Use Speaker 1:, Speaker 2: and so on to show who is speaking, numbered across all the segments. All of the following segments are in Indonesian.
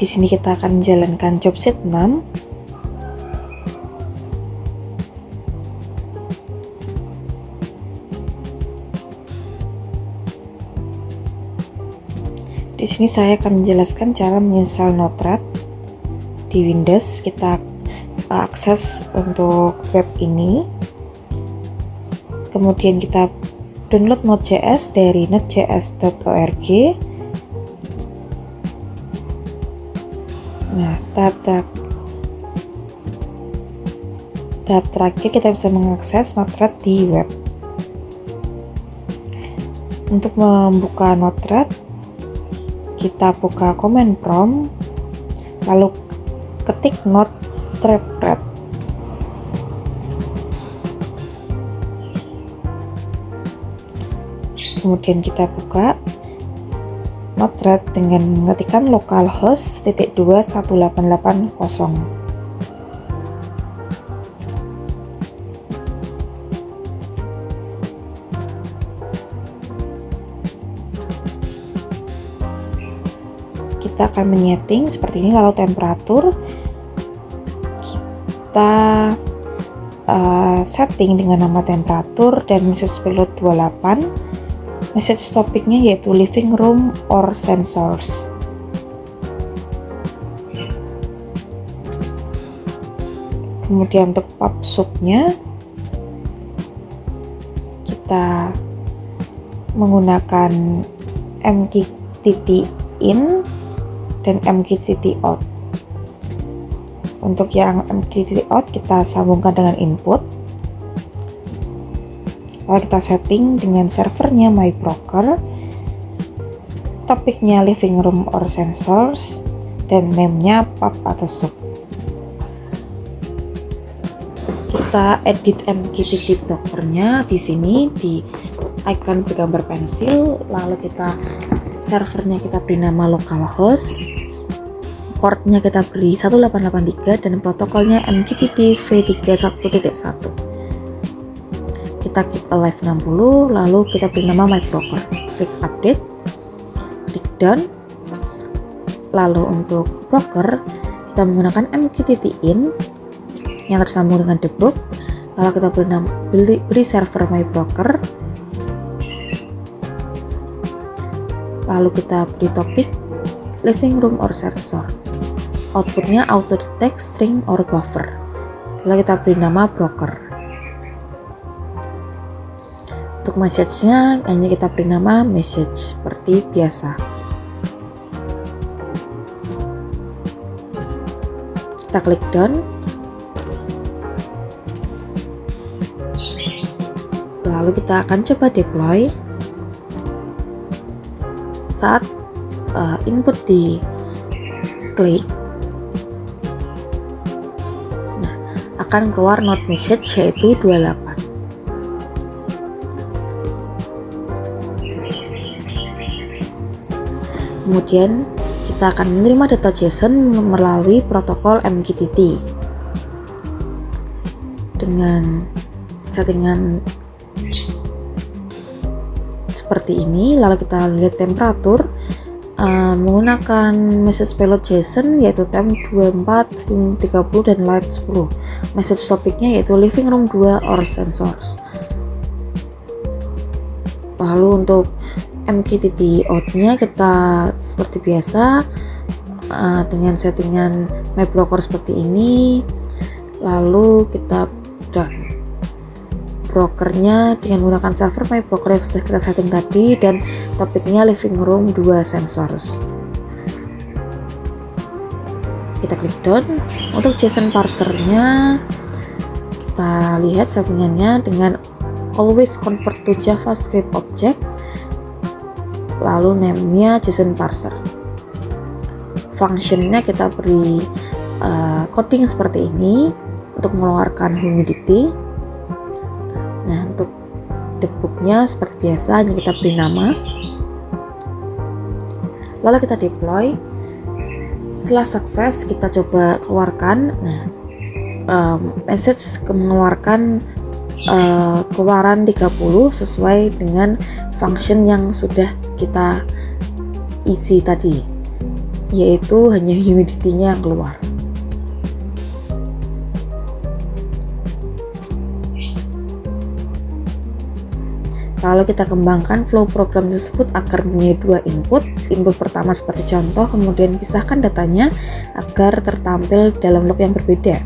Speaker 1: Di sini kita akan menjalankan job set 6. Di sini saya akan menjelaskan cara menginstal Node-RED di Windows. Kita akses untuk web ini, kemudian kita download Node.js dari nodejs.org. Nah, tahap terakhir kita bisa mengakses Node-RED di web. Untuk membuka Node-RED, kita buka command prompt, lalu ketik node-red. Kemudian kita buka Node-RED dengan mengetikkan localhost /1880. Kita akan menyeting seperti ini, lalu temperatur kita setting dengan nama temperatur dan message payload 28. Message topiknya yaitu living room or sensors. Kemudian untuk pub subnya kita menggunakan mk.in dan mk.out. Untuk yang mk.out kita sambungkan dengan input, lalu kita setting dengan servernya MyBroker, topiknya living room or sensors, dan name-nya pub atau sub. Kita edit mk.brokernya di sini di icon bergambar pensil, lalu kita servernya kita beri nama localhost, portnya kita beri 1883 dan protokolnya MQTT-V31.1. Kita keep alive 60, lalu kita beri nama MyBroker. Klik update, klik done. Lalu untuk broker kita menggunakan mk.in yang tersambung dengan debug. Lalu kita beri server MyBroker. Lalu kita beri topik living room or sensor. Outputnya auto detect string or buffer. Lalu kita beri nama broker. Untuk message-nya hanya kita beri nama message seperti biasa. Kita klik done. Lalu kita akan coba deploy. Saat input di klik, nah, akan keluar node message yaitu 28. Kemudian kita akan menerima data JSON melalui protokol MQTT dengan settingan seperti ini. Lalu kita lihat temperatur menggunakan message payload JSON yaitu temp 24, 30 dan light 10. Message topiknya yaitu living room 2 or sensors. Lalu untuk mk.t out-nya kita seperti biasa dengan settingan MyBroker seperti ini. Lalu kita done. Brokernya dengan menggunakan server MyBroker yang sudah kita setting tadi dan topiknya living room 2 sensors. Kita klik done. Untuk JSON parsernya kita lihat settingannya dengan always convert to JavaScript object, lalu name-nya JSON parser. Functionnya kita beri coding seperti ini untuk mengeluarkan humidity. Nah, untuk debugnya seperti biasa hanya kita beri nama. Lalu kita deploy. Setelah sukses kita coba keluarkan. Nah, message mengeluarkan keluaran 30 sesuai dengan function yang sudah kita isi tadi, yaitu hanya humidity-nya yang keluar. Lalu kita kembangkan flow program tersebut agar mempunyai dua input. Input pertama seperti contoh, kemudian pisahkan datanya agar tertampil dalam log yang berbeda.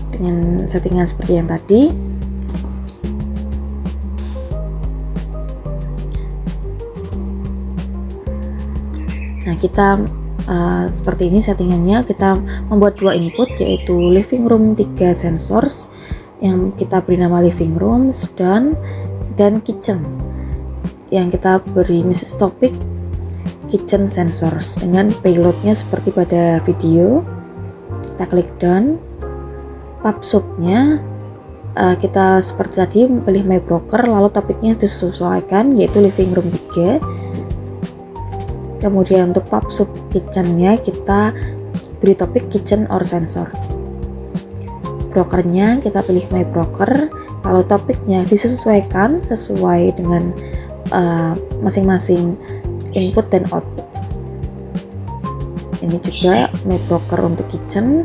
Speaker 1: Dengan settingan seperti yang tadi. Nah, kita seperti ini settingannya. Kita membuat dua input, yaitu living room 3 sensors yang kita beri nama living rooms dan kitchen yang kita beri message topic kitchen sensors dengan payloadnya seperti pada video. Kita klik done. Pub/sub-nya kita seperti tadi pilih my broker, lalu topiknya disesuaikan yaitu living room 3. Kemudian untuk pub/sub kitchen-nya kita beri topik kitchen or sensor. Brokernya kita pilih my broker, lalu topiknya disesuaikan sesuai dengan masing-masing input dan output. Ini juga my broker untuk kitchen.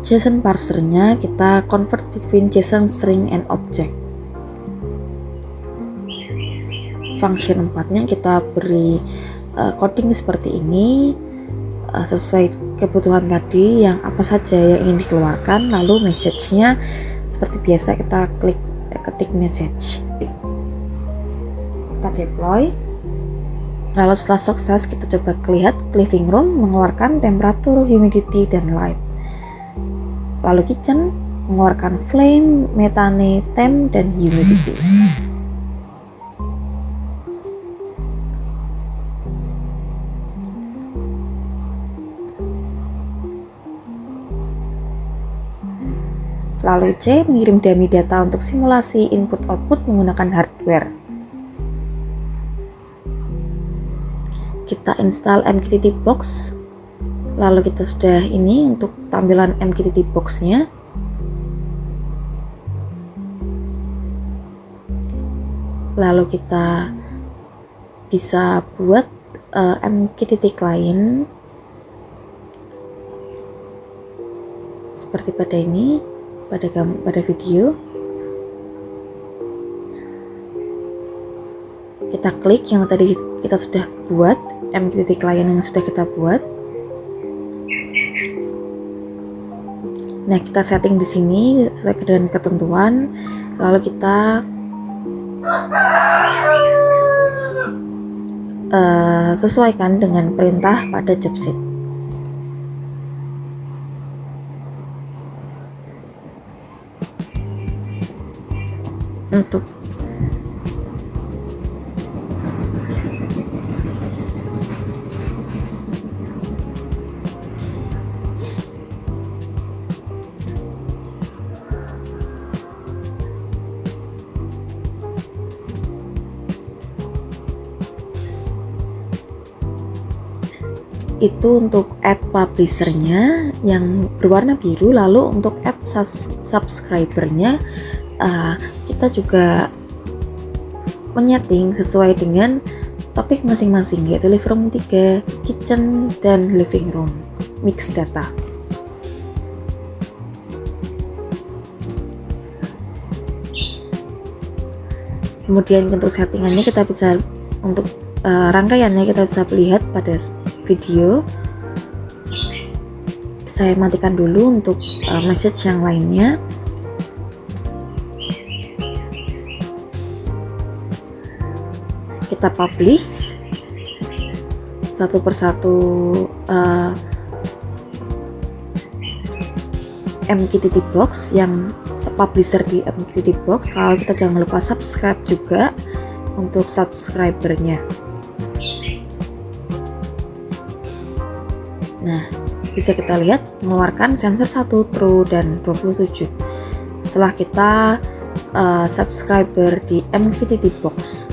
Speaker 1: JSON parsernya kita convert between JSON string and object. Function 4-nya kita beri coding seperti ini, sesuai kebutuhan tadi yang apa saja yang ingin dikeluarkan. Lalu message-nya seperti biasa kita ketik message, kita deploy. Lalu setelah sukses kita coba lihat living room mengeluarkan temperatur, humidity, dan light. Lalu kitchen mengeluarkan flame, methane, temp, dan humidity. Lalu C mengirim dummy data untuk simulasi input-output menggunakan hardware. Kita install MQTT Box. Lalu kita sudah ini untuk tampilan MQTT Box-nya. Lalu kita bisa buat MQTT client seperti pada ini. Pada video kita klik yang tadi kita sudah buat, MQTT client yang sudah kita buat. Nah, kita setting di sini sesuai dengan ketentuan. Lalu kita sesuaikan dengan perintah pada job sheet. Untuk itu untuk add publisher-nya yang berwarna biru. Lalu untuk add subscriber-nya kita juga menyeting sesuai dengan topik masing-masing, yaitu living room 3, kitchen, dan living room mix data. Kemudian untuk settingannya kita bisa untuk rangkaiannya kita bisa lihat pada video. Saya matikan dulu untuk message yang lainnya. Kita publish satu persatu MQTT Box yang publisher di MQTT Box. Lalu kita jangan lupa subscribe juga untuk subscribernya. Nah, bisa kita lihat mengeluarkan sensor 1 true dan 27 setelah kita subscriber di MQTT Box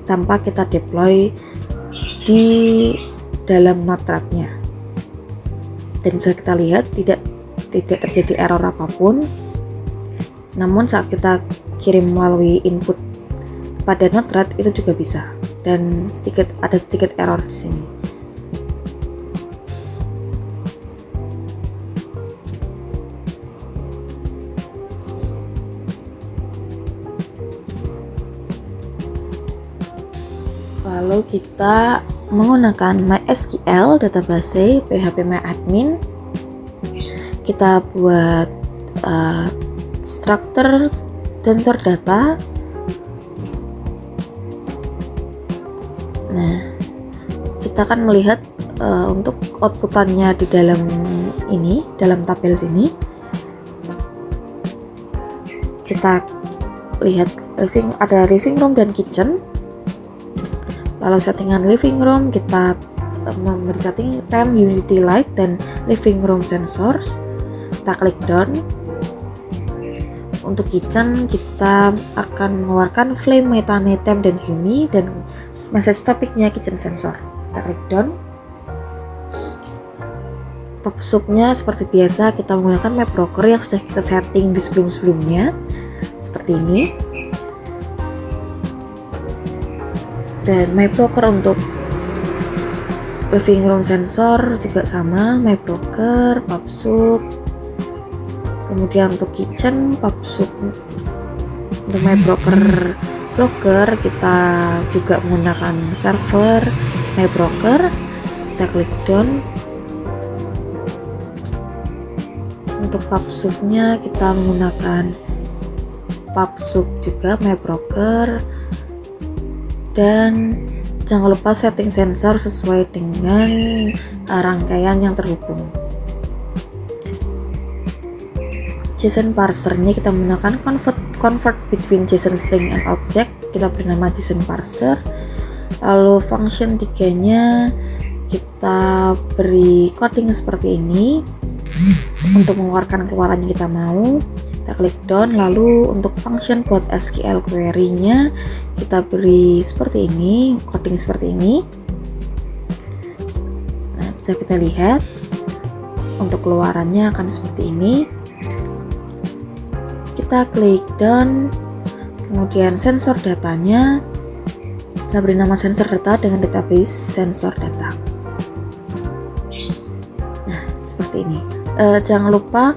Speaker 1: tanpa kita deploy di dalam Node-RED-nya. Dan bisa kita lihat tidak terjadi error apapun. Namun saat kita kirim melalui input pada Node-RED itu juga bisa. dan ada sedikit error di sini. Lalu kita menggunakan MySQL database phpMyAdmin. Kita buat struktur sensor data. Nah, kita akan melihat untuk outputannya di dalam tabel sini. Kita lihat ada living room dan kitchen. Lalu settingan living room kita memberi setting temp, unity light, dan living room sensors. Kita klik done. Untuk kitchen kita akan mengeluarkan flame, methane, temp, dan humi, dan message topicnya kitchen sensor. Kita klik done. Pub-subnya seperti biasa kita menggunakan map broker yang sudah kita setting di sebelumnya seperti ini. Dan my broker untuk living room sensor juga sama, my broker, pub-sub. Kemudian untuk kitchen, pub-sub. Untuk my broker kita juga menggunakan server my broker. Kita klik done. Untuk pub-subnya kita menggunakan pub-sub juga my broker. Dan jangan lupa setting sensor sesuai dengan rangkaian yang terhubung. JSON parsernya kita menggunakan convert between JSON string and object. Kita beri nama JSON parser. Lalu function 3-nya kita beri coding seperti ini untuk mengeluarkan keluaran yang kita mau. Kita klik done. Lalu untuk function buat SQL query-nya kita beri seperti ini, coding seperti ini. Nah, bisa kita lihat untuk keluarannya akan seperti ini. Kita klik done. Kemudian sensor datanya kita beri nama sensor data dengan database sensor data. Nah, seperti ini. Jangan lupa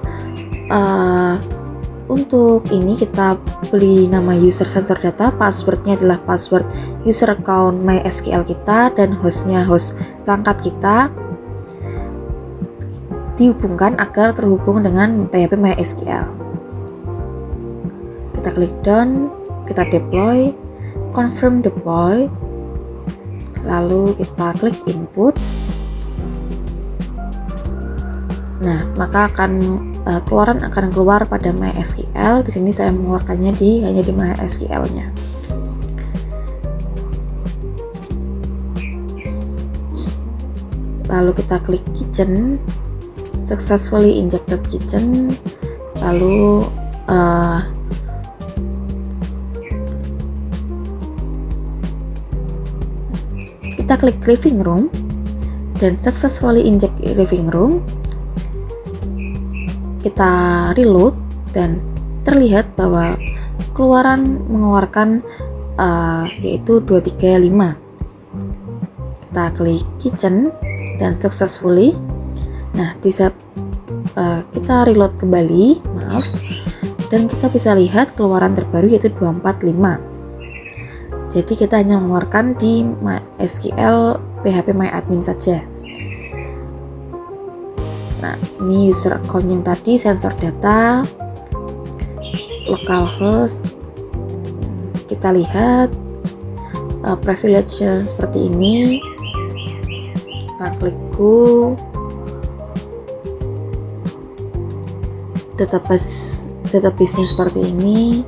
Speaker 1: untuk ini kita beri nama user sensor data, passwordnya adalah password user account MySQL kita, dan hostnya host perangkat kita dihubungkan agar terhubung dengan PHP MySQL. Kita klik done, kita deploy, confirm deploy, lalu kita klik input. Nah, maka keluaran akan keluar pada MySQL. Di sini saya mengeluarkannya hanya di MySQL-nya. Lalu kita klik kitchen, successfully injected kitchen. Lalu kita klik living room dan successfully inject living room. Kita reload dan terlihat bahwa keluaran mengeluarkan yaitu 235. Kita klik kitchen dan successfully. Nah, kita reload kembali, dan kita bisa lihat keluaran terbaru yaitu 245. Jadi kita hanya mengeluarkan di MySQL PHP MyAdmin saja. Nah, ini user account yang tadi, sensor data, localhost. Kita lihat privilege seperti ini. Kita klik go. Database-nya seperti ini.